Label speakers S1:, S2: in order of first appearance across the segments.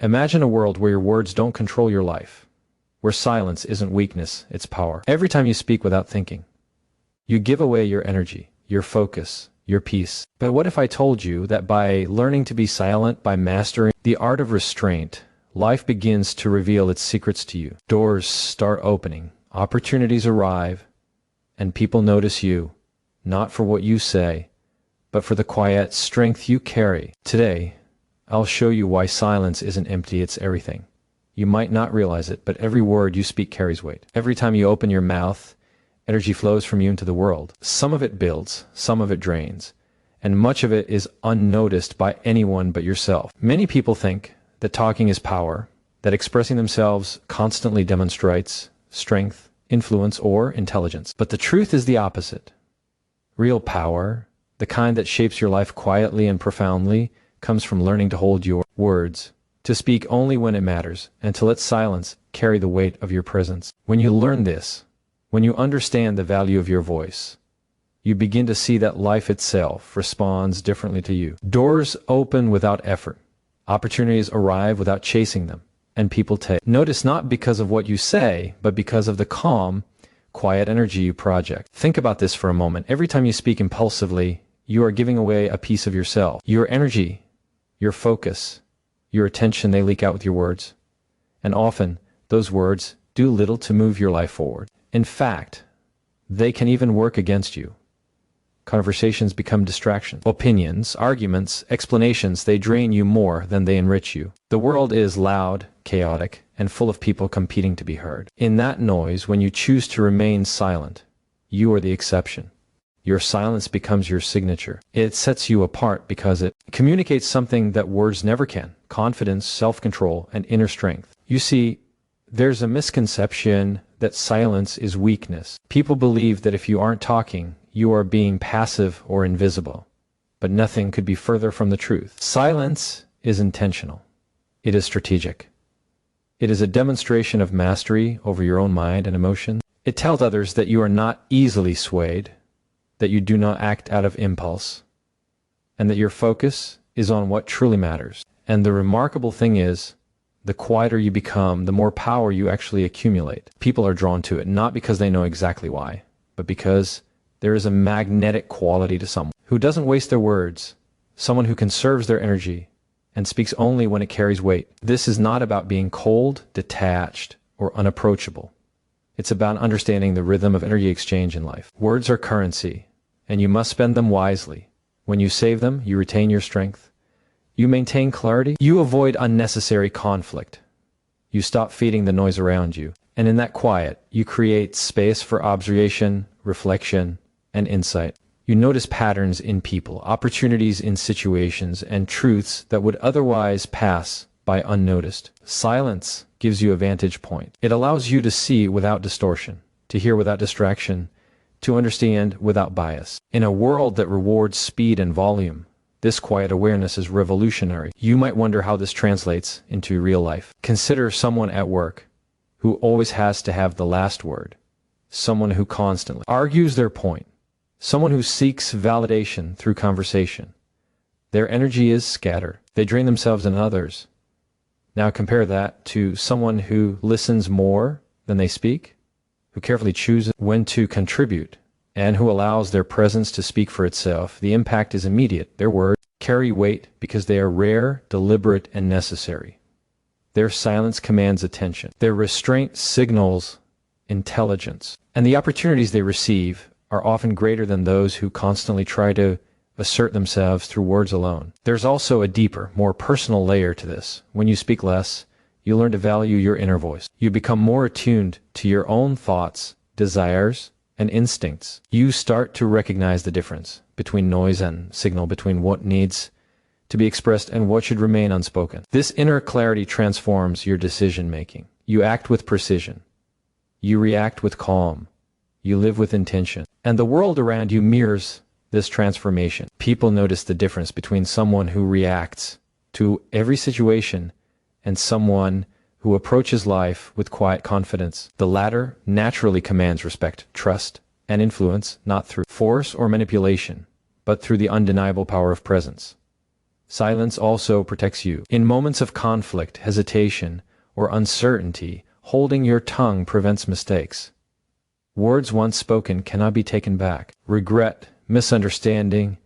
S1: Imagine a world where your words don't control your life, where silence isn't weakness, it's power. Every time you speak without thinking, you give away your energy, your focus, your peace. But what if I told you that by learning to be silent, by mastering the art of restraint, life begins to reveal its secrets to you? Doors start opening, opportunities arrive, and people notice you, not for what you say, but for the quiet strength you carry. Today, I'll show you why silence isn't empty, it's everything. You might not realize it, but every word you speak carries weight. Every time you open your mouth, energy flows from you into the world. Some of it builds, some of it drains, and much of it is unnoticed by anyone but yourself. Many people think that talking is power, that expressing themselves constantly demonstrates strength, influence, or intelligence. But the truth is the opposite. Real power, the kind that shapes your life quietly and profoundly, comes from learning to hold your words, to speak only when it matters, and to let silence carry the weight of your presence. When you learn this, when you understand the value of your voice, you begin to see that life itself responds differently to you. Doors open without effort. Opportunities arrive without chasing them, and people take notice not because of what you say, but because of the calm, quiet energy you project. Think about this for a moment. Every time you speak impulsively, you are giving away a piece of yourself. Your energy, your focus, your attention, they leak out with your words. And often, those words do little to move your life forward. In fact, they can even work against you. Conversations become distractions. Opinions, arguments, explanations, they drain you more than they enrich you. The world is loud, chaotic, and full of people competing to be heard. In that noise, when you choose to remain silent, you are the exception. Your silence becomes your signature. It sets you apart because it communicates something that words never can: confidence, self-control, and inner strength. You see, there's a misconception that silence is weakness. People believe that if you aren't talking, you are being passive or invisible. But nothing could be further from the truth. Silence is intentional. It is strategic. It is a demonstration of mastery over your own mind and emotions. It tells others that you are not easily swayed, that you do not act out of impulse, and that your focus is on what truly matters. And the remarkable thing is, the quieter you become, the more power you actually accumulate. People are drawn to it, not because they know exactly why, but because there is a magnetic quality to someone who doesn't waste their words, someone who conserves their energy, and speaks only when it carries weight. This is not about being cold, detached, or unapproachable. It's about understanding the rhythm of energy exchange in life. Words are currency, and you must spend them wisely. When you save them, you retain your strength. You maintain clarity. You avoid unnecessary conflict. You stop feeding the noise around you. And in that quiet, you create space for observation, reflection, and insight. You notice patterns in people, opportunities in situations, and truths that would otherwise pass by unnoticed. Silence gives you a vantage point. It allows you to see without distortion, to hear without distraction, to understand without bias. In a world that rewards speed and volume, this quiet awareness is revolutionary. You might wonder how this translates into real life. Consider someone at work who always has to have the last word, someone who constantly argues their point, someone who seeks validation through conversation. Their energy is scattered. They drain themselves and others. Now compare that to someone who listens more than they speak, who carefully chooses when to contribute, and who allows their presence to speak for itself. The impact is immediate. Their words carry weight because they are rare, deliberate, and necessary. Their silence commands attention. Their restraint signals intelligence. And the opportunities they receive are often greater than those who constantly try to assert themselves through words alone. There's also a deeper, more personal layer to this. When you speak less, you learn to value your inner voice. You become more attuned to your own thoughts, desires, and instincts. You start to recognize the difference between noise and signal, between what needs to be expressed and what should remain unspoken. This inner clarity transforms your decision-making. You act with precision. You react with calm. You live with intention. And the world around you mirrors this transformation. People notice the difference between someone who reacts to every situation and someone who approaches life with quiet confidence. The latter naturally commands respect, trust, and influence, not through force or manipulation, but through the undeniable power of presence. Silence also protects you. In moments of conflict, hesitation, or uncertainty, holding your tongue prevents mistakes. Words once spoken cannot be taken back. Regret, misunderstanding,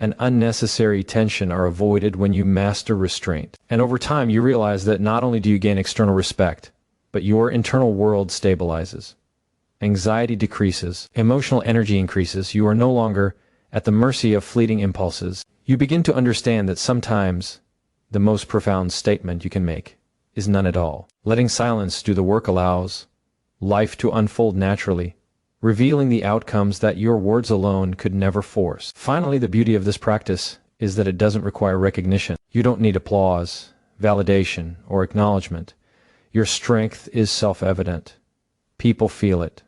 S1: and unnecessary tension are avoided when you master restraint. And over time, you realize that not only do you gain external respect, but your internal world stabilizes. Anxiety decreases, emotional energy increases, you are no longer at the mercy of fleeting impulses. You begin to understand that sometimes the most profound statement you can make is none at all. Letting silence do the work allows life to unfold naturally, revealing the outcomes that your words alone could never force. Finally, the beauty of this practice is that it doesn't require recognition. You don't need applause, validation, or acknowledgement. Your strength is self-evident. People feel it.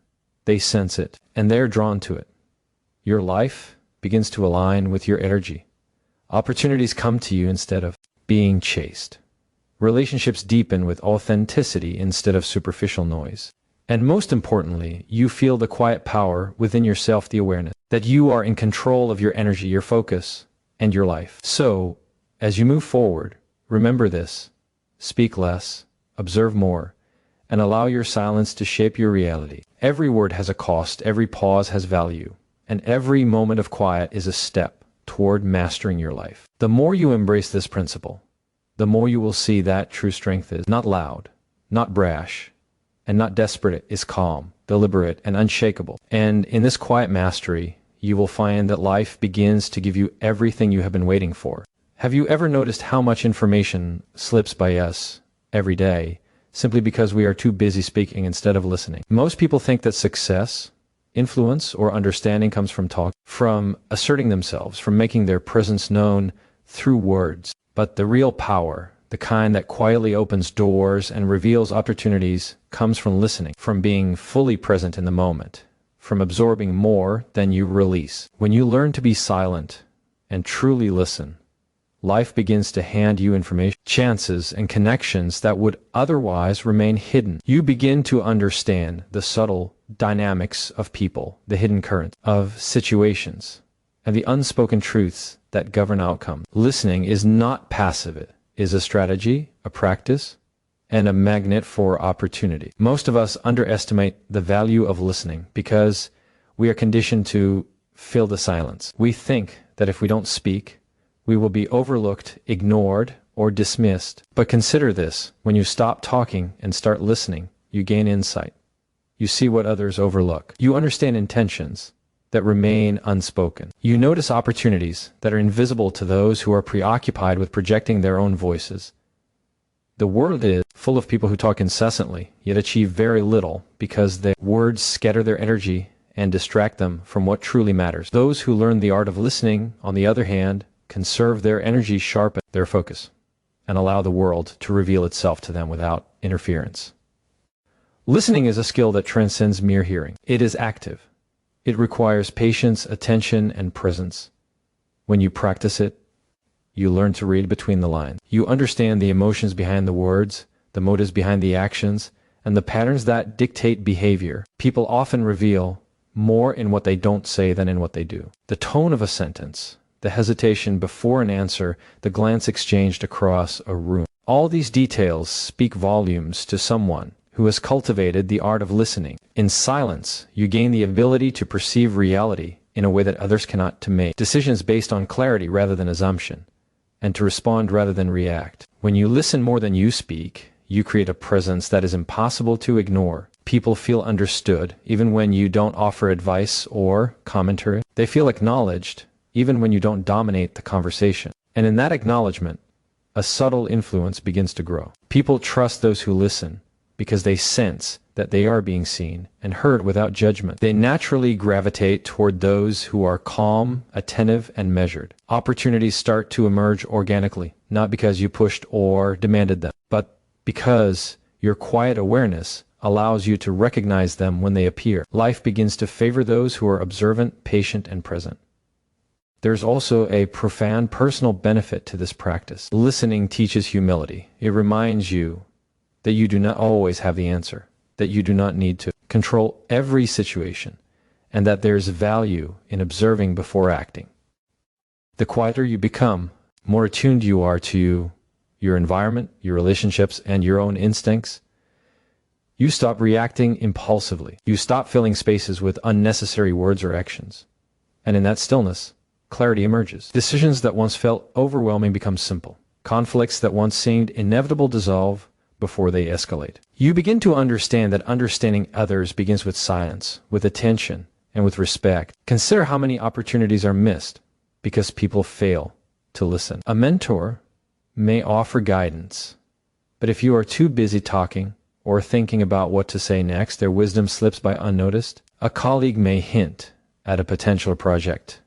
S1: They sense it, and they're drawn to it. Your life begins to align with your energy. Opportunities come to you instead of being chased. Relationships deepen with authenticity instead of superficial noise. And most importantly, you feel the quiet power within yourself, the awareness that you are in control of your energy, your focus, and your life. So, as you move forward, remember this: speak less, observe more, and allow your silence to shape your reality. Every word has a cost, every pause has value, and every moment of quiet is a step toward mastering your life. The more you embrace this principle, the more you will see that true strength is not loud, not brash, and not desperate. It is calm, deliberate, and unshakable. And in this quiet mastery, you will find that life begins to give you everything you have been waiting for. Have you ever noticed how much information slips by us every day simply because we are too busy speaking instead of listening? Most people think that success, influence, or understanding comes from talk, from asserting themselves, from making their presence known through words. But the real power, the kind that quietly opens doors and reveals opportunities, comes from listening, from being fully present in the moment, from absorbing more than you release. When you learn to be silent and truly listen, life begins to hand you information, chances, and connections that would otherwise remain hidden. You begin to understand the subtle dynamics of people, the hidden current of situations, and the unspoken truths that govern outcome. Listening is not passive. It is a strategy, a practice, and a magnet for opportunity. Most of us underestimate the value of listening because we are conditioned to fill the silence. We think that if we don't speak, we will be overlooked, ignored, or dismissed. But consider this: when you stop talking and start listening, you gain insight. You see what others overlook. You understand intentions that remain unspoken. You notice opportunities that are invisible to those who are preoccupied with projecting their own voices. The world is full of people who talk incessantly, yet achieve very little because their words scatter their energy and distract them from what truly matters. Those who learn the art of listening, on the other hand, conserve their energy, sharpen their focus, and allow the world to reveal itself to them without interference. Listening is a skill that transcends mere hearing. It is active. It requires patience, attention, and presence. When you practice it, you learn to read between the lines. You understand the emotions behind the words, the motives behind the actions, and the patterns that dictate behavior. People often reveal more in what they don't say than in what they do. The tone of a sentence, the hesitation before an answer, the glance exchanged across a room. All these details speak volumes to someone who has cultivated the art of listening. In silence, you gain the ability to perceive reality in a way that others cannot, to make decisions based on clarity rather than assumption, and to respond rather than react. When you listen more than you speak, you create a presence that is impossible to ignore. People feel understood even when you don't offer advice or commentary. They feel acknowledged even when you don't dominate the conversation. And in that acknowledgement, a subtle influence begins to grow. People trust those who listen because they sense that they are being seen and heard without judgment. They naturally gravitate toward those who are calm, attentive, and measured. Opportunities start to emerge organically, not because you pushed or demanded them, but because your quiet awareness allows you to recognize them when they appear. Life begins to favor those who are observant, patient, and present. There's also a profound personal benefit to this practice. Listening teaches humility. It reminds you that you do not always have the answer, that you do not need to control every situation, and that there's value in observing before acting. The quieter you become, more attuned you are to your environment, your relationships, and your own instincts, you stop reacting impulsively. You stop filling spaces with unnecessary words or actions. And in that stillness, clarity emerges. Decisions that once felt overwhelming become simple. Conflicts that once seemed inevitable dissolve before they escalate. You begin to understand that understanding others begins with silence, with attention, and with respect. Consider how many opportunities are missed because people fail to listen. A mentor may offer guidance, but if you are too busy talking or thinking about what to say next, their wisdom slips by unnoticed. A colleague may hint at a potential project,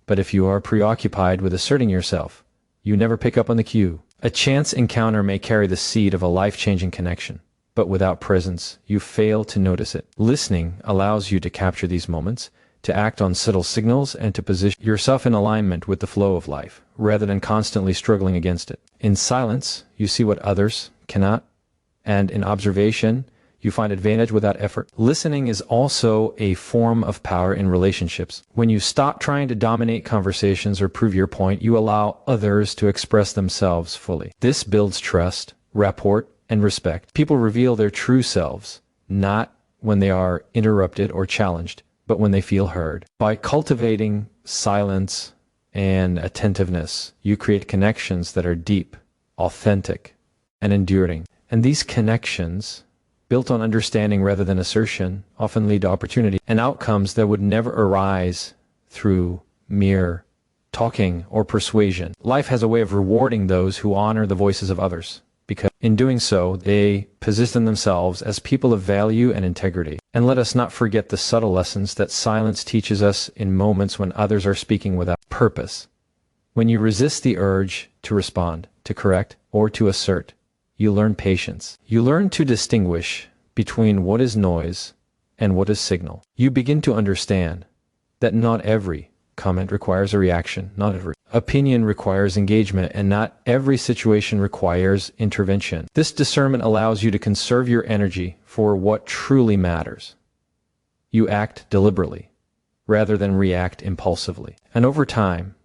S1: but if you are preoccupied with asserting yourself, you never pick up on the cue. A chance encounter may carry the seed of a life-changing connection, but without presence, you fail to notice it. Listening allows you to capture these moments, to act on subtle signals, and to position yourself in alignment with the flow of life, rather than constantly struggling against it. In silence, you see what others cannot, and in observation, you find advantage without effort. Listening is also a form of power in relationships. When you stop trying to dominate conversations or prove your point, you allow others to express themselves fully. This builds trust, rapport, and respect. People reveal their true selves, not when they are interrupted or challenged, but when they feel heard. By cultivating silence and attentiveness, you create connections that are deep, authentic, and enduring. And these connections, built on understanding rather than assertion, often lead to opportunity and outcomes that would never arise through mere talking or persuasion. Life has a way of rewarding those who honor the voices of others, because in doing so, they position themselves as people of value and integrity. And let us not forget the subtle lessons that silence teaches us in moments when others are speaking without purpose. When you resist the urge to respond, to correct, or to assert, you learn patience. You learn to distinguish between what is noise and what is signal. You begin to understand that not every comment requires a reaction, not every opinion requires engagement, and not every situation requires intervention. This discernment allows you to conserve your energy for what truly matters. You act deliberately rather than react impulsively. And over time,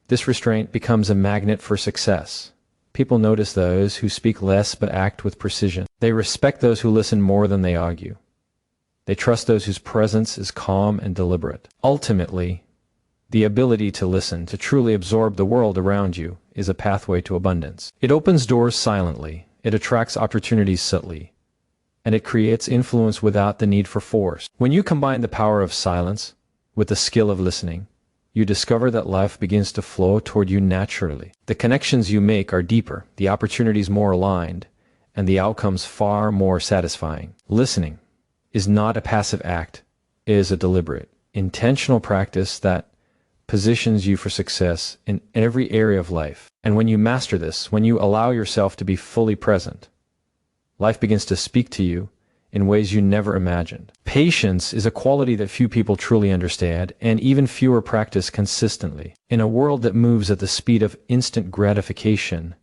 S1: this restraint becomes a magnet for success. People notice those who speak less but act with precision. They respect those who listen more than they argue. They trust those whose presence is calm and deliberate. Ultimately, the ability to listen, to truly absorb the world around you, is a pathway to abundance. It opens doors silently, it attracts opportunities subtly, and it creates influence without the need for force. When you combine the power of silence with the skill of listening, you discover that life begins to flow toward you naturally. The connections you make are deeper, the opportunities more aligned, and the outcomes far more satisfying. Listening is not a passive act. It is a deliberate, intentional practice that positions you for success in every area of life. And when you master this, when you allow yourself to be fully present, life begins to speak to you in ways you never imagined. Patience is a quality that few people truly understand, and even fewer practice consistently. In a world that moves at the speed of instant gratification,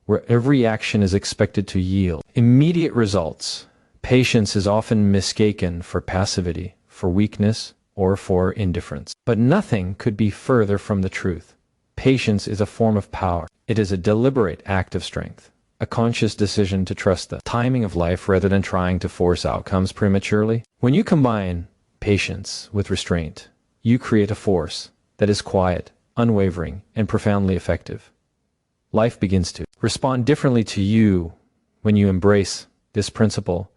S1: where every action is expected to yield immediate results, patience is often mistaken for passivity, for weakness, or for indifference. But nothing could be further from the truth. Patience is a form of power. It is a deliberate act of strength, a conscious decision to trust the timing of life rather than trying to force outcomes prematurely. When you combine patience with restraint, you create a force that is quiet, unwavering, and profoundly effective. Life begins to respond differently to you when you embrace this principle,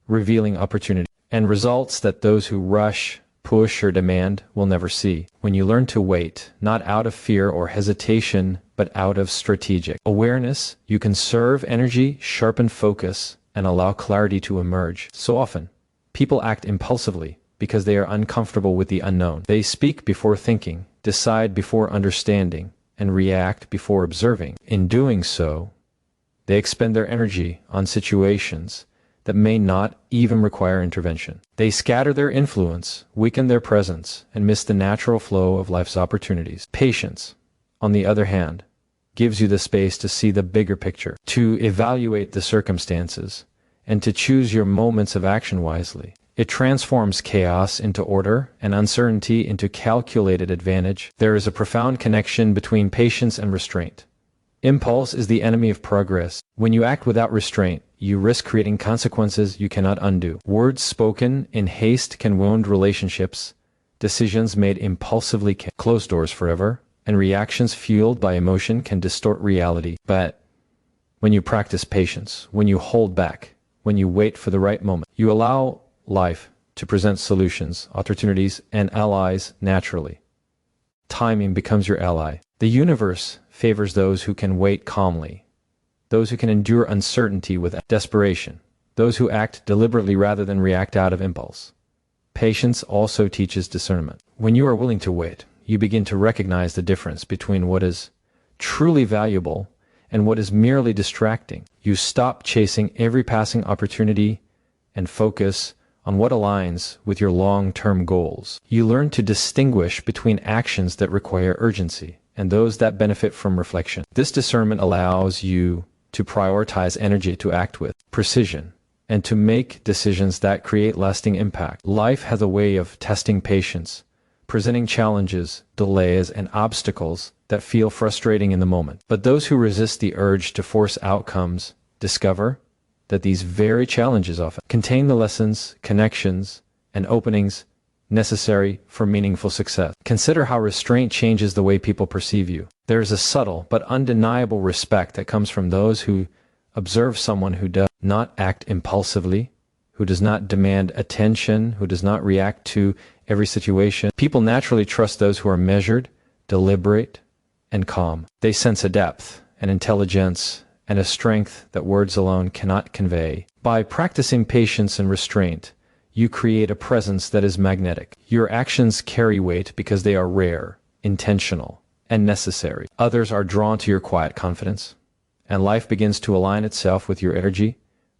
S1: revealing opportunity and results that those who rush, push, or demand will never see. When you learn to wait, not out of fear or hesitation, but out of strategic awareness, you conserve energy, sharpen focus, and allow clarity to emerge. So often, people act impulsively because they are uncomfortable with the unknown. They speak before thinking, decide before understanding, and react before observing. In doing so, they expend their energy on situations that may not even require intervention. They scatter their influence, weaken their presence, and miss the natural flow of life's opportunities. Patience, on the other hand, gives you the space to see the bigger picture, to evaluate the circumstances, and to choose your moments of action wisely. It transforms chaos into order and uncertainty into calculated advantage. There is a profound connection between patience and restraint. Impulse is the enemy of progress. When you act without restraint, you risk creating consequences you cannot undo. Words spoken in haste can wound relationships. Decisions made impulsively can close doors forever, and reactions fueled by emotion can distort reality. But when you practice patience, when you hold back, when you wait for the right moment, you allow life to present solutions, opportunities, and allies naturally. Timing becomes your ally. The universe favors those who can wait calmly, those who can endure uncertainty with desperation, those who act deliberately rather than react out of impulse. Patience also teaches discernment. When you are willing to wait, you begin to recognize the difference between what is truly valuable and what is merely distracting. You stop chasing every passing opportunity and focus on what aligns with your long-term goals. You learn to distinguish between actions that require urgency and those that benefit from reflection. This discernment allows you to prioritize energy to act with precision and to make decisions that create lasting impact. Life has a way of testing patience, presenting challenges, delays, and obstacles that feel frustrating in the moment. But those who resist the urge to force outcomes discover that these very challenges often contain the lessons, connections, and openings necessary for meaningful success. Consider how restraint changes the way people perceive you. There is a subtle but undeniable respect that comes from those who observe someone who does not act impulsively, who does not demand attention, who does not react to every situation. People naturally trust those who are measured, deliberate, and calm. They sense a depth, an intelligence, and a strength that words alone cannot convey. By practicing patience and restraint, you create a presence that is magnetic. Your actions carry weight because they are rare, intentional, and necessary. Others are drawn to your quiet confidence, and life begins to align itself with your energy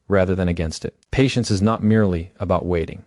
S1: rather than against it. Patience is not merely about waiting.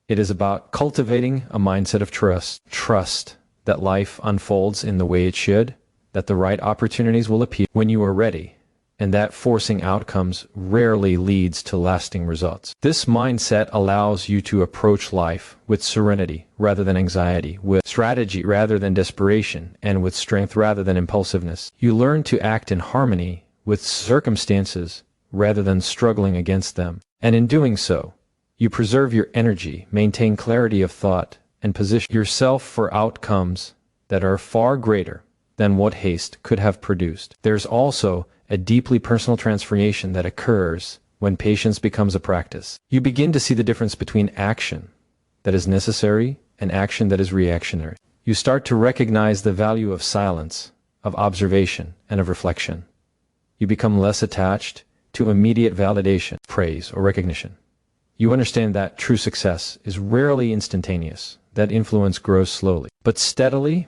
S1: It is about cultivating a mindset of trust. Trust that life unfolds in the way it should, that the right opportunities will appear when you are ready, and that forcing outcomes rarely leads to lasting results. This mindset allows you to approach life with serenity rather than anxiety, with strategy rather than desperation, and with strength rather than impulsiveness. You learn to act in harmony with circumstances rather than struggling against them. And in doing so, you preserve your energy, maintain clarity of thought, and position yourself for outcomes that are far greater than what haste could have produced. There's also a deeply personal transformation that occurs when patience becomes a practice. You begin to see the difference between action that is necessary and action that is reactionary. You start to recognize the value of silence, of observation, and of reflection. You become less attached to immediate validation, praise, or recognition. You understand that true success is rarely instantaneous, that influence grows slowly, but steadily,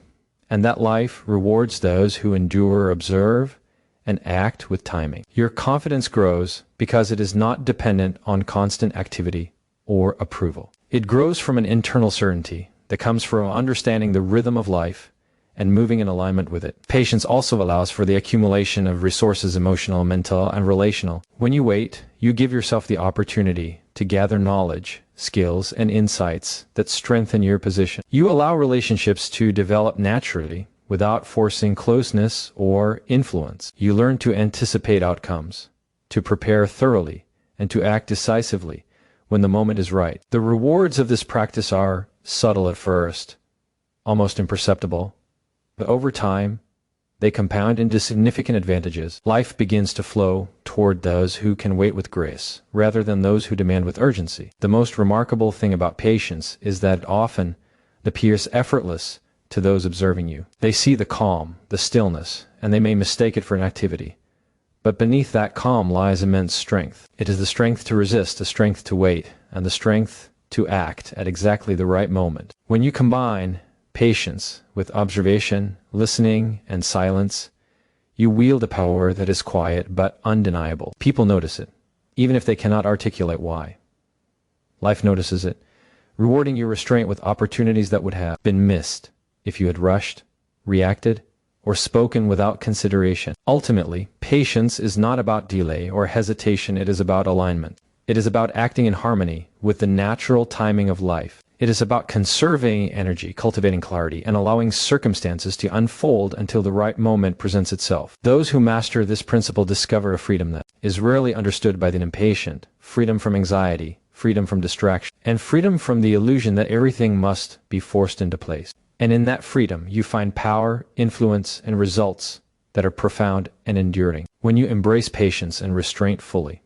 S1: and that life rewards those who endure, observe, and act with timing. Your confidence grows because it is not dependent on constant activity or approval. It grows from an internal certainty that comes from understanding the rhythm of life and moving in alignment with it. Patience also allows for the accumulation of resources, emotional, mental, and relational. When you wait, you give yourself the opportunity to gather knowledge, skills, and insights that strengthen your position. You allow relationships to develop naturally without forcing closeness or influence. You learn to anticipate outcomes, to prepare thoroughly, and to act decisively when the moment is right. The rewards of this practice are subtle at first, almost imperceptible, but over time, they compound into significant advantages. Life begins to flow toward those who can wait with grace, rather than those who demand with urgency. The most remarkable thing about patience is that it often appears effortless to those observing you. They see the calm, the stillness, and they may mistake it for an activity. But beneath that calm lies immense strength. It is the strength to resist, the strength to wait, and the strength to act at exactly the right moment. When you combine patience with observation, listening, and silence, you wield a power that is quiet but undeniable. People notice it, even if they cannot articulate why. Life notices it, rewarding your restraint with opportunities that would have been missed if you had rushed, reacted, or spoken without consideration. Ultimately, patience is not about delay or hesitation, it is about alignment. It is about acting in harmony with the natural timing of life. It is about conserving energy, cultivating clarity, and allowing circumstances to unfold until the right moment presents itself. Those who master this principle discover a freedom that is rarely understood by the impatient, freedom from anxiety, freedom from distraction, and freedom from the illusion that everything must be forced into place. And in that freedom, you find power, influence, and results that are profound and enduring. When you embrace patience and restraint fully,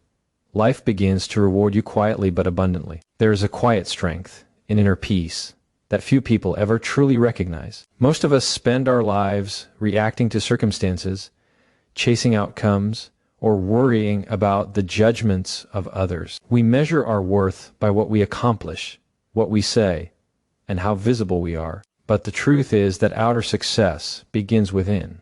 S1: life begins to reward you quietly but abundantly. There is a quiet strength, an inner peace, that few people ever truly recognize. Most of us spend our lives reacting to circumstances, chasing outcomes, or worrying about the judgments of others. We measure our worth by what we accomplish, what we say, and how visible we are. But the truth is that outer success begins within.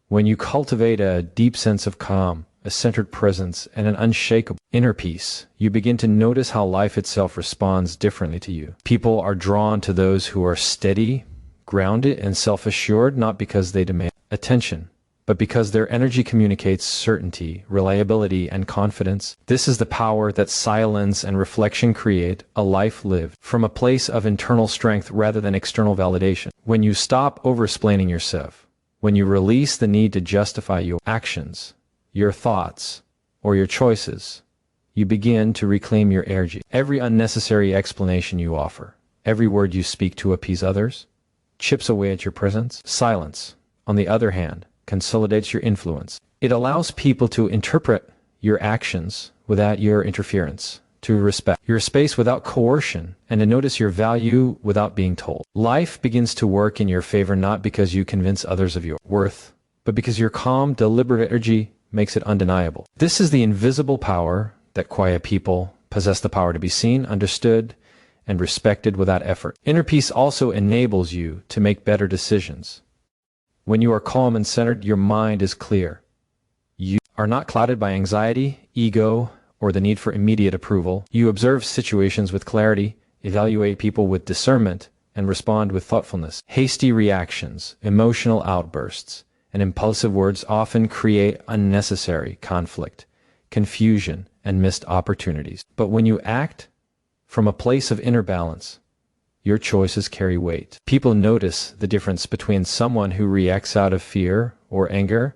S1: When you cultivate a deep sense of calm, a centered presence, and an unshakable inner peace, you begin to notice how life itself responds differently to you. People are drawn to those who are steady, grounded, and self-assured, not because they demand attention, but because their energy communicates certainty, reliability, and confidence. This is the power that silence and reflection create, a life lived from a place of internal strength rather than external validation. When you stop over-explaining yourself, when you release the need to justify your actions, your thoughts, or your choices, you begin to reclaim your energy. Every unnecessary explanation you offer, every word you speak to appease others, chips away at your presence. Silence, on the other hand, consolidates your influence. It allows people to interpret your actions without your interference, to respect your space without coercion, and to notice your value without being told. Life begins to work in your favor not because you convince others of your worth, but because your calm, deliberate energy makes it undeniable. This is the invisible power that quiet people possess, the power to be seen, understood, and respected without effort. Inner peace also enables you to make better decisions. When you are calm and centered, your mind is clear. You are not clouded by anxiety, ego, or the need for immediate approval. You observe situations with clarity, evaluate people with discernment, and respond with thoughtfulness. Hasty reactions, emotional outbursts, and impulsive words often create unnecessary conflict, confusion, and missed opportunities. But when you act from a place of inner balance, your choices carry weight. People notice the difference between someone who reacts out of fear or anger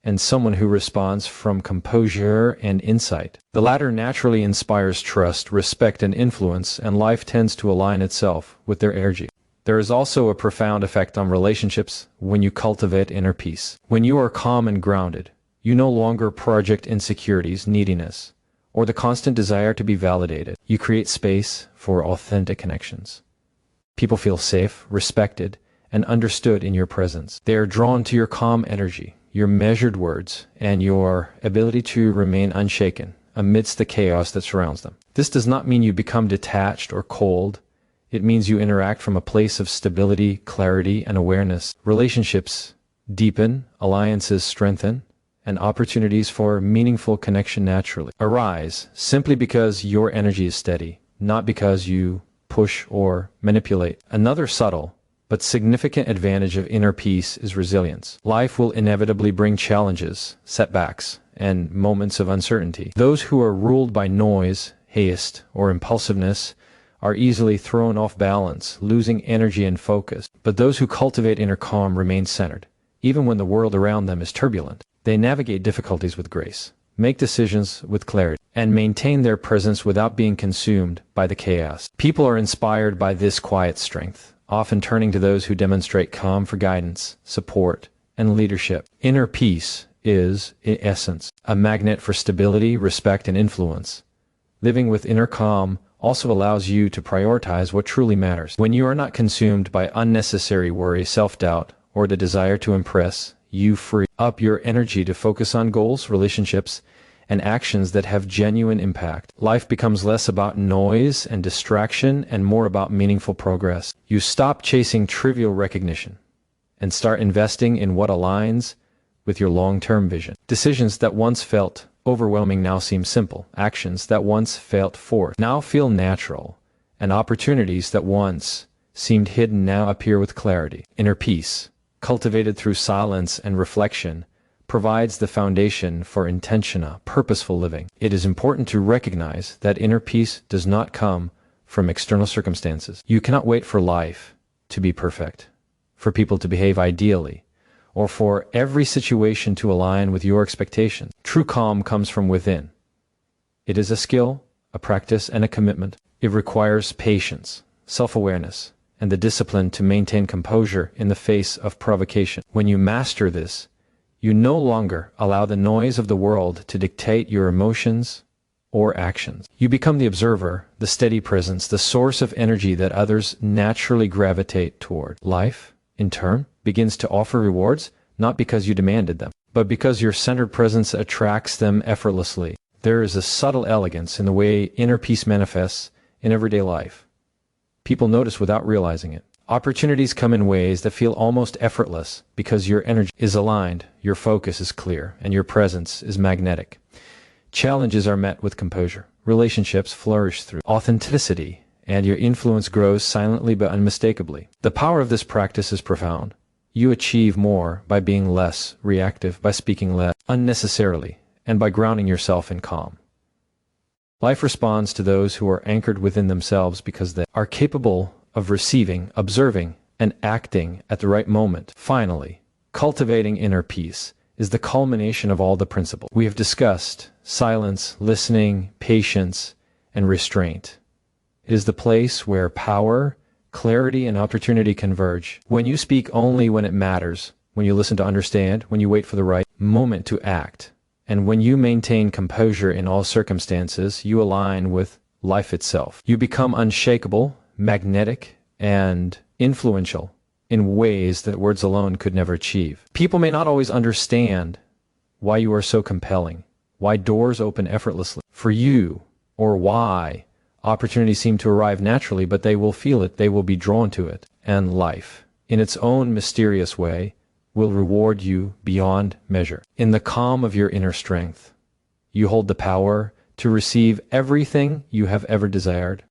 S1: and someone who responds from composure and insight. The latter naturally inspires trust, respect, and influence, and life tends to align itself with their energy. There is also a profound effect on relationships when you cultivate inner peace. When you are calm and grounded, you no longer project insecurities, neediness, or the constant desire to be validated. You create space for authentic connections. People feel safe, respected, and understood in your presence. They are drawn to your calm energy, your measured words, and your ability to remain unshaken amidst the chaos that surrounds them. This does not mean you become detached or cold. It means you interact from a place of stability, clarity, and awareness. Relationships deepen, alliances strengthen, and opportunities for meaningful connection naturally arise simply because your energy is steady, not because you push or manipulate. Another subtle but significant advantage of inner peace is resilience. Life will inevitably bring challenges, setbacks, and moments of uncertainty. Those who are ruled by noise, haste, or impulsiveness are easily thrown off balance, losing energy and focus. But those who cultivate inner calm remain centered, even when the world around them is turbulent. They navigate difficulties with grace, make decisions with clarity, and maintain their presence without being consumed by the chaos. People are inspired by this quiet strength, often turning to those who demonstrate calm for guidance, support, and leadership. Inner peace is, in essence, a magnet for stability, respect, and influence. Living with inner calm also allows you to prioritize what truly matters. When you are not consumed by unnecessary worry, self-doubt, or the desire to impress, you free up your energy to focus on goals, relationships, and actions that have genuine impact. Life becomes less about noise and distraction and more about meaningful progress. You stop chasing trivial recognition and start investing in what aligns with your long-term vision. Decisions that once felt overwhelming now seem simple. Actions that once felt forced now feel natural. And opportunities that once seemed hidden now appear with clarity. Inner peace, cultivated through silence and reflection, provides the foundation for intentional, purposeful living. It is important to recognize that inner peace does not come from external circumstances. You cannot wait for life to be perfect, for people to behave ideally, or for every situation to align with your expectations. True calm comes from within. It is a skill, a practice, and a commitment. It requires patience, self-awareness, and the discipline to maintain composure in the face of provocation. When you master this, you no longer allow the noise of the world to dictate your emotions or actions. You become the observer, the steady presence, the source of energy that others naturally gravitate toward. Life, in turn, begins to offer rewards, not because you demanded them, but because your centered presence attracts them effortlessly. There is a subtle elegance in the way inner peace manifests in everyday life. People notice without realizing it. Opportunities come in ways that feel almost effortless because your energy is aligned, your focus is clear, and your presence is magnetic. Challenges are met with composure. Relationships flourish through authenticity, and your influence grows silently but unmistakably. The power of this practice is profound. You achieve more by being less reactive, by speaking less unnecessarily, and by grounding yourself in calm. Life responds to those who are anchored within themselves because they are capable of receiving, observing, and acting at the right moment. Finally, cultivating inner peace is the culmination of all the principles we have discussed: silence, listening, patience, and restraint. It is the place where power, clarity, and opportunity converge. When you speak only when it matters, when you listen to understand, when you wait for the right moment to act, and when you maintain composure in all circumstances, you align with life itself. You become unshakable, magnetic, and influential in ways that words alone could never achieve. People may not always understand why you are so compelling, why doors open effortlessly for you, or why opportunities seem to arrive naturally, but they will feel it, they will be drawn to it. And life, in its own mysterious way, will reward you beyond measure. In the calm of your inner strength, you hold the power to receive everything you have ever desired.